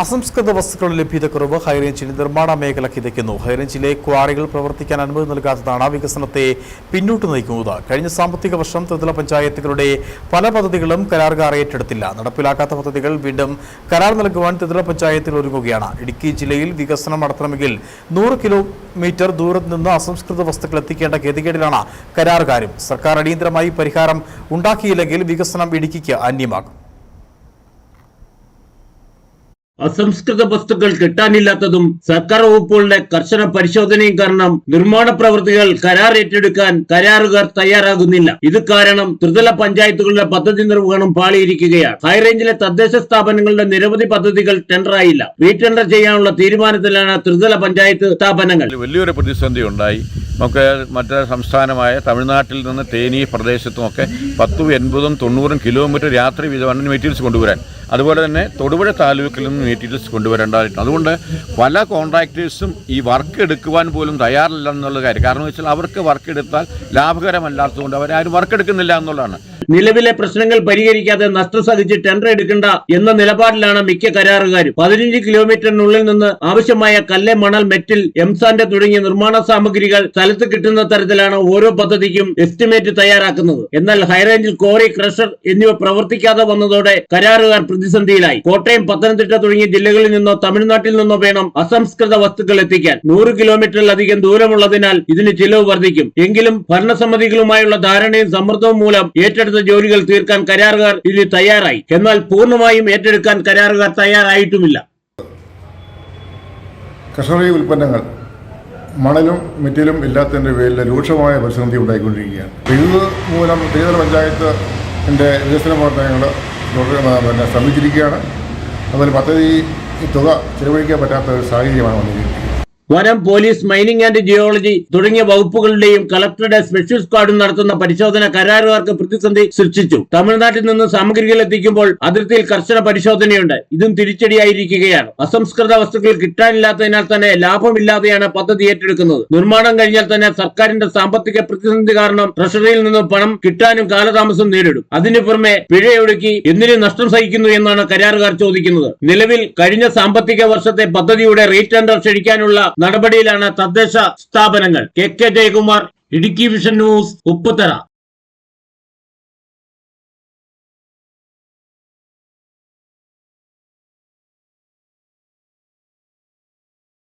അസംസ്കൃത വസ്തുക്കളുടെ ലഭ്യതക്കുറവ് ഹൈറേഞ്ചിൽ നിർമ്മാണ മേഖല കിതയ്ക്കുന്നു. ഹൈറേഞ്ചിലെ ക്വാറികൾ പ്രവർത്തിക്കാൻ അനുമതി നൽകാത്തതാണ് വികസനത്തെ പിന്നോട്ട് നയിക്കുന്നത്. കഴിഞ്ഞ സാമ്പത്തിക വർഷം ത്രിതല പഞ്ചായത്തുകളുടെ പല പദ്ധതികളും കരാറുകാർ ഏറ്റെടുത്തില്ല. നടപ്പിലാക്കാത്ത പദ്ധതികൾ വീണ്ടും കരാർ നൽകുവാൻ ത്രിതല പഞ്ചായത്തിൽ ഒരുങ്ങുകയാണ്. ഇടുക്കി ജില്ലയിൽ വികസനം നടത്തണമെങ്കിൽ 100 കിലോമീറ്റർ ദൂരത്ത് നിന്ന് അസംസ്കൃത വസ്തുക്കൾ എത്തിക്കേണ്ട ഗതികേടിലാണ് കരാറുകാരും. സർക്കാർ അടിയന്തരമായി പരിഹാരം ഉണ്ടാക്കിയില്ലെങ്കിൽ വികസനം ഇടുക്കിക്ക് അന്യമാകും. അസംസ്കൃത വസ്തുക്കൾ കിട്ടാനില്ലാത്തതും സർക്കാർ വകുപ്പുകളുടെ കർശന പരിശോധനയും കാരണം നിർമ്മാണ പ്രവൃത്തികൾ കരാർ ഏറ്റെടുക്കാൻ കരാറുകാർ തയ്യാറാകുന്നില്ല. ഇത് കാരണം ത്രിതല പഞ്ചായത്തുകളുടെ പദ്ധതി നിർവഹണം പാളിയിരിക്കുകയാണ്. ഹൈറേഞ്ചിലെ തദ്ദേശ സ്ഥാപനങ്ങളുടെ നിരവധി പദ്ധതികൾ ടെൻഡറായില്ല. റീടെൻഡർ ചെയ്യാനുള്ള തീരുമാനത്തിലാണ് ത്രിതല പഞ്ചായത്ത് സ്ഥാപനങ്ങൾ. വലിയൊരു പ്രതിസന്ധി ഉണ്ടായി. നമുക്ക് മറ്റേ സംസ്ഥാനമായ തമിഴ്നാട്ടിൽ നിന്ന് തേനി പ്രദേശത്തുമൊക്കെ 10, 80, 90 കിലോമീറ്റർ യാത്ര വീതമാണ് മെറ്റീരിയൽസ് കൊണ്ടുവരാൻ. അതുപോലെ തന്നെ തൊടുപുഴ താലൂക്കിൽ നിന്ന് മെറ്റീരിയൽസ് കൊണ്ടുവരേണ്ടതായിട്ടുണ്ട്. അതുകൊണ്ട് പല കോൺട്രാക്ടേഴ്സും ഈ വർക്ക് എടുക്കുവാൻ പോലും തയ്യാറില്ല എന്നുള്ള കാര്യം. കാരണം വെച്ചാൽ അവർക്ക് വർക്ക് എടുത്താൽ ലാഭകരമല്ലാത്തതുകൊണ്ട് അവരാരും വർക്ക് എടുക്കുന്നില്ല എന്നുള്ളതാണ്. നിലവിലെ പ്രശ്നങ്ങൾ പരിഹരിക്കാതെ നഷ്ടം സഹിച്ച് ടെൻഡർ എടുക്കേണ്ട എന്ന നിലപാടിലാണ് മിക്ക കരാറുകാരും. 15 കിലോമീറ്ററിനുള്ളിൽ നിന്ന് ആവശ്യമായ കല്ല്, മണൽ, മെറ്റൽ, എംസാൻഡ് തുടങ്ങിയ നിർമ്മാണ സാമഗ്രികൾ സ്ഥലത്ത് കിട്ടുന്ന തരത്തിലാണ് ഓരോ പദ്ധതിക്കും എസ്റ്റിമേറ്റ് തയ്യാറാക്കുന്നത്. എന്നാൽ ഹൈറേഞ്ചിൽ ക്വാറി, ക്രഷർ എന്നിവ പ്രവർത്തിക്കാതെ വന്നതോടെ കരാറുകാർ പ്രതിസന്ധിയിലായി. കോട്ടയം, പത്തനംതിട്ട തുടങ്ങിയ ജില്ലകളിൽ നിന്നോ തമിഴ്നാട്ടിൽ നിന്നോ വേണം അസംസ്കൃത വസ്തുക്കൾ എത്തിക്കാൻ. 100 കിലോമീറ്ററിലധികം ദൂരമുള്ളതിനാൽ ഇതിന് ചിലവ് വർദ്ധിക്കും. എങ്കിലും ഭരണസമിതികളുമായുള്ള ധാരണയും സമ്മർദ്ദവും മൂലം ഏറ്റെടുത്ത ജോലികൾ തീർക്കാൻ കരാറുകാർ ഇതിന് തയ്യാറായി. എന്നാൽ പൂർണ്ണമായും ഏറ്റെടുക്കാൻ കരാറുകാർ തയ്യാറായിട്ടുമില്ല. കർഷക ഉൽപ്പന്നങ്ങൾ മണലും മെറ്റലും ഇല്ലാത്തതിന്റെ പേരിൽ രൂക്ഷമായ പ്രതിസന്ധി ഉണ്ടായിക്കൊണ്ടിരിക്കുകയാണ്. ഇത് മൂലം ത്രിതല പഞ്ചായത്തിന്റെ വികസന പ്രവർത്തനങ്ങൾ ശ്രമിച്ചിരിക്കുകയാണ്. അതുപോലെ പദ്ധതി തുക ചെലവഴിക്കാൻ പറ്റാത്ത ഒരു സാഹചര്യമാണ് വന്നിരിക്കുന്നത്. വനം, പോലീസ്, മൈനിങ് ആൻഡ് ജിയോളജി തുടങ്ങിയ വകുപ്പുകളുടെയും കളക്ടറുടെ സ്പെഷ്യൽ സ്ക്വാഡും നടത്തുന്ന പരിശോധന കരാറുകാർക്ക് പ്രതിസന്ധി സൃഷ്ടിച്ചു. തമിഴ്നാട്ടിൽ നിന്ന് സാമഗ്രികൾ എത്തിക്കുമ്പോൾ അതിർത്തിയിൽ കർശന പരിശോധനയുണ്ട്. ഇതും തിരിച്ചടിയായിരിക്കുകയാണ്. അസംസ്കൃത വസ്തുക്കൾ കിട്ടാനില്ലാത്തതിനാൽ തന്നെ ലാഭമില്ലാതെയാണ് പദ്ധതി ഏറ്റെടുക്കുന്നത്. നിർമ്മാണം കഴിഞ്ഞാൽ തന്നെ സർക്കാരിന്റെ സാമ്പത്തിക പ്രതിസന്ധി കാരണം ട്രഷറിയിൽ നിന്ന് പണം കിട്ടാനും കാലതാമസം നേരിടും. അതിനു പുറമെ പിഴയൊടുക്കി എന്തിനു നഷ്ടം സഹിക്കുന്നു എന്നാണ് കരാറുകാർ ചോദിക്കുന്നത്. നിലവിൽ കഴിഞ്ഞ സാമ്പത്തിക വർഷത്തെ പദ്ധതിയുടെ റീടെൻഡർ ക്ഷണിക്കാനുള്ള നടപടിയിലാണ് തദ്ദേശ സ്ഥാപനങ്ങൾ. K Jayakumar, Idukki vision news, Upputhara.